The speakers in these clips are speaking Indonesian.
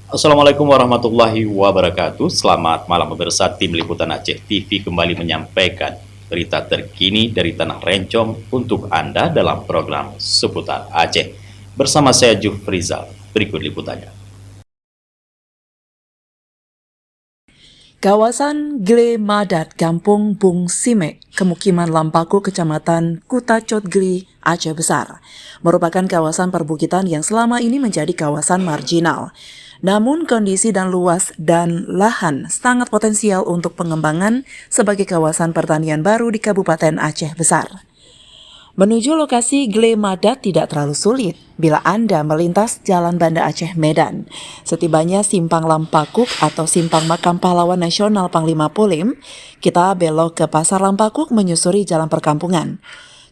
Assalamualaikum warahmatullahi wabarakatuh. Selamat malam pemirsa, tim Liputan Aceh TV kembali menyampaikan berita terkini dari Tanah Rencong untuk Anda dalam program Seputar Aceh. Bersama saya Jufrizal, berikut liputannya. Kawasan Gle Madat, Kampung Bung Simek, Kemukiman Lampaku, Kecamatan Kutacot Gli, Aceh Besar, merupakan kawasan perbukitan yang selama ini menjadi kawasan marginal. Namun kondisi dan luas dan lahan sangat potensial untuk pengembangan sebagai kawasan pertanian baru di Kabupaten Aceh Besar. Menuju lokasi Gle Madat tidak terlalu sulit bila Anda melintas Jalan Banda Aceh Medan. Setibanya Simpang Lampakuk atau Simpang Makam Pahlawan Nasional Panglima Polim, kita belok ke Pasar Lampakuk menyusuri jalan perkampungan.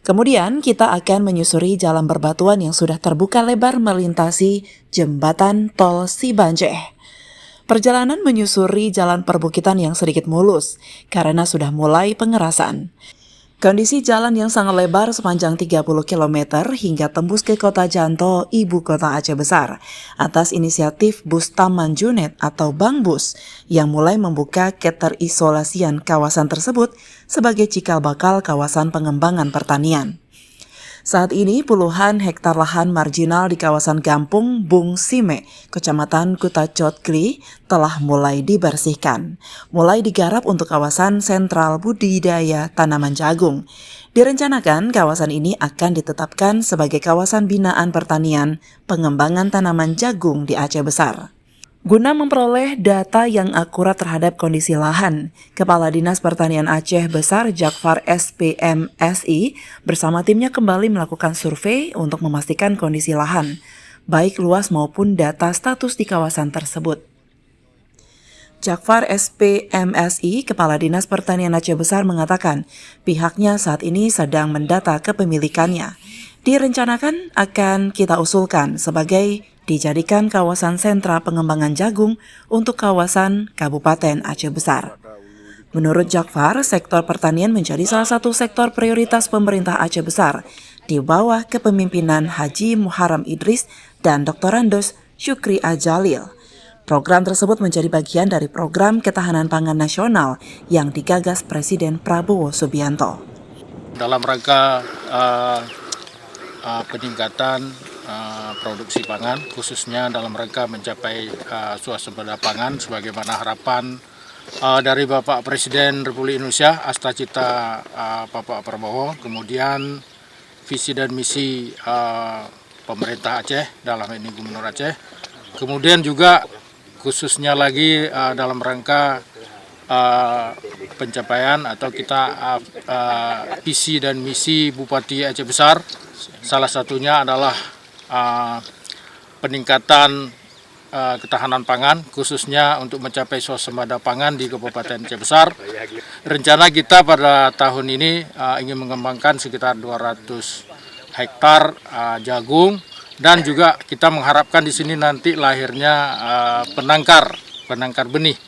Kemudian kita akan menyusuri jalan berbatuan yang sudah terbuka lebar melintasi jembatan tol Sibanjeh. Perjalanan menyusuri jalan perbukitan yang sedikit mulus karena sudah mulai pengerasan. Kondisi jalan yang sangat lebar sepanjang 30 km hingga tembus ke kota Janto, ibu kota Aceh Besar, atas inisiatif Bus Taman Junet atau Bang Bus yang mulai membuka keterisolasian kawasan tersebut sebagai cikal bakal kawasan pengembangan pertanian. Saat ini puluhan hektar lahan marginal di kawasan Kampung Bung Sime, Kecamatan Kutacot Gli, telah mulai dibersihkan. Mulai digarap untuk kawasan sentral budidaya tanaman jagung. Direncanakan kawasan ini akan ditetapkan sebagai kawasan binaan pertanian pengembangan tanaman jagung di Aceh Besar. Guna memperoleh data yang akurat terhadap kondisi lahan, Kepala Dinas Pertanian Aceh Besar Jakfar SPMSI bersama timnya kembali melakukan survei untuk memastikan kondisi lahan, baik luas maupun data status di kawasan tersebut. Jakfar SPMSI, Kepala Dinas Pertanian Aceh Besar mengatakan pihaknya saat ini sedang mendata kepemilikannya. Direncanakan akan kita usulkan sebagai dijadikan kawasan sentra pengembangan jagung untuk kawasan Kabupaten Aceh Besar. Menurut Jakfar, sektor pertanian menjadi salah satu sektor prioritas pemerintah Aceh Besar di bawah kepemimpinan Haji Muharram Idris dan Dr. Andos Syukri Ajalil. Program tersebut menjadi bagian dari program ketahanan pangan nasional yang digagas Presiden Prabowo Subianto. Dalam rangka peningkatan produksi pangan, khususnya dalam rangka mencapai swasembada pangan sebagaimana harapan dari Bapak Presiden Republik Indonesia, Asta Cita Bapak Prabowo, kemudian visi dan misi pemerintah Aceh, dalam ini Gubernur Aceh, kemudian juga khususnya lagi dalam rangka pencapaian atau kita visi dan misi Bupati Aceh Besar, salah satunya adalah peningkatan ketahanan pangan, khususnya untuk mencapai swasembada pangan di Kabupaten Aceh Besar. Rencana kita pada tahun ini ingin mengembangkan sekitar 200 hektar jagung, dan juga kita mengharapkan di sini nanti lahirnya penangkar benih.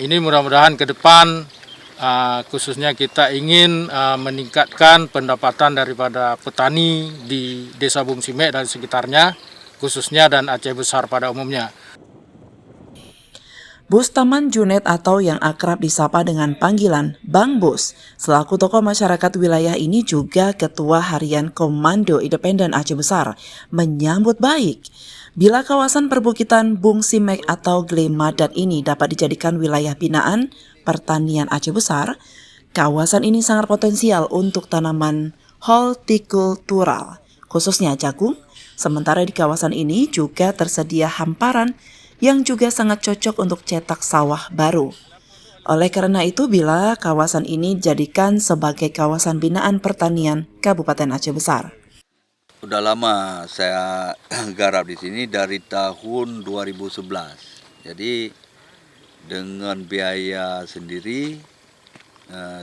Ini mudah-mudahan ke depan khususnya kita ingin meningkatkan pendapatan daripada petani di Desa Bung Simek dan sekitarnya, khususnya dan Aceh Besar pada umumnya. Bus Taman Junet atau yang akrab disapa dengan panggilan Bang Bus, selaku tokoh masyarakat wilayah ini juga Ketua Harian Komando Independen Aceh Besar, menyambut baik bila kawasan perbukitan Bung Simek atau Gle Madat ini dapat dijadikan wilayah binaan pertanian Aceh Besar. Kawasan ini sangat potensial untuk tanaman hortikultural, khususnya jagung. Sementara di kawasan ini juga tersedia hamparan yang juga sangat cocok untuk cetak sawah baru. Oleh karena itu, bila kawasan ini dijadikan sebagai kawasan binaan pertanian Kabupaten Aceh Besar. Udah lama saya garap di sini dari tahun 2011. Jadi dengan biaya sendiri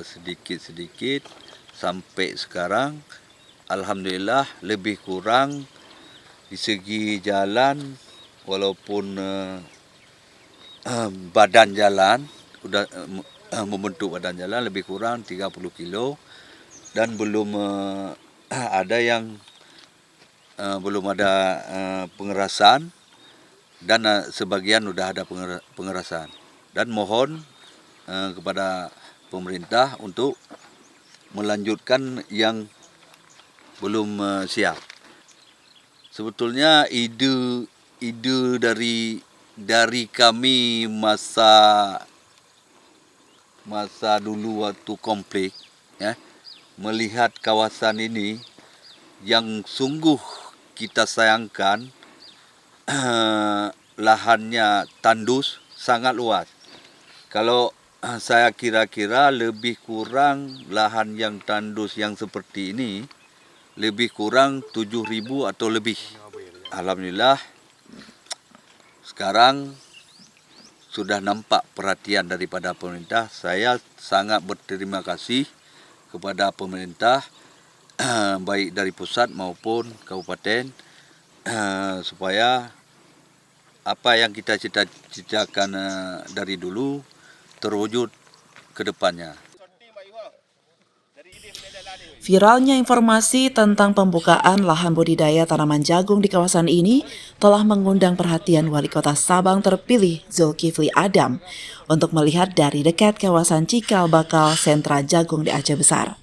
sedikit-sedikit sampai sekarang alhamdulillah lebih kurang di segi jalan, walaupun badan jalan udah membentuk badan jalan lebih kurang 30 kilo dan belum ada yang belum ada pengerasan dan sebagian sudah ada pengerasan. Dan mohon kepada pemerintah untuk melanjutkan yang belum siap. Sebetulnya ide dari kami masa dulu waktu konflik, ya, melihat kawasan ini yang sungguh kita sayangkan, lahannya tandus sangat luas. Kalau saya kira-kira lebih kurang lahan yang tandus yang seperti ini lebih kurang 7.000 atau lebih. Alhamdulillah sekarang sudah nampak perhatian daripada pemerintah. Saya sangat berterima kasih kepada pemerintah baik dari pusat maupun kabupaten supaya apa yang kita cita-citakan dari dulu terwujud ke depannya. Viralnya informasi tentang pembukaan lahan budidaya tanaman jagung di kawasan ini telah mengundang perhatian Wali Kota Sabang terpilih Zulkifli Adam untuk melihat dari dekat kawasan Cikal Bakal sentra jagung di Aceh Besar.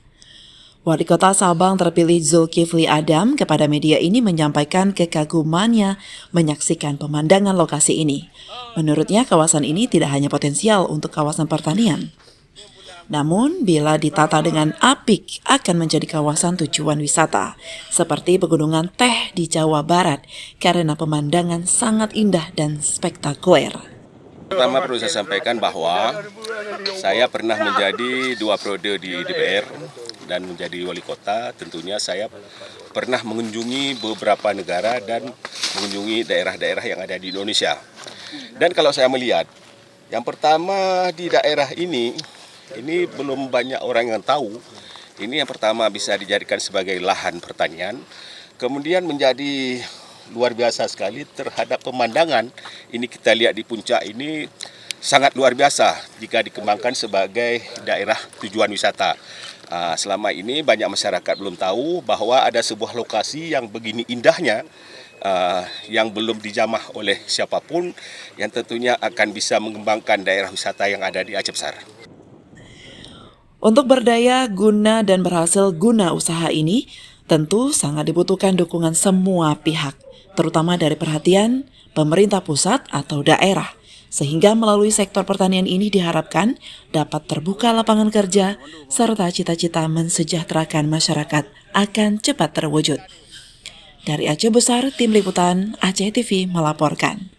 Wali Kota Sabang terpilih Zulkifli Adam kepada media ini menyampaikan kekagumannya menyaksikan pemandangan lokasi ini. Menurutnya kawasan ini tidak hanya potensial untuk kawasan pertanian, namun bila ditata dengan apik akan menjadi kawasan tujuan wisata seperti Pegunungan Teh di Jawa Barat karena pemandangan sangat indah dan spektakuler. Pertama perlu saya sampaikan bahwa saya pernah menjadi 2 periode di DPR dan menjadi wali kota. Tentunya saya pernah mengunjungi beberapa negara dan mengunjungi daerah-daerah yang ada di Indonesia. Dan kalau saya melihat, yang pertama di daerah ini belum banyak orang yang tahu. Ini yang pertama bisa dijadikan sebagai lahan pertanian. Kemudian menjadi luar biasa sekali terhadap pemandangan. Ini kita lihat di puncak ini sangat luar biasa jika dikembangkan sebagai daerah tujuan wisata. Selama ini banyak masyarakat belum tahu bahwa ada sebuah lokasi yang begini indahnya, yang belum dijamah oleh siapapun, yang tentunya akan bisa mengembangkan daerah wisata yang ada di Aceh Besar. Untuk berdaya guna dan berhasil guna usaha ini, tentu sangat dibutuhkan dukungan semua pihak, terutama dari perhatian pemerintah pusat atau daerah, sehingga melalui sektor pertanian ini diharapkan dapat terbuka lapangan kerja, serta cita-cita mensejahterakan masyarakat akan cepat terwujud. Dari Aceh Besar, Tim Liputan Aceh TV melaporkan.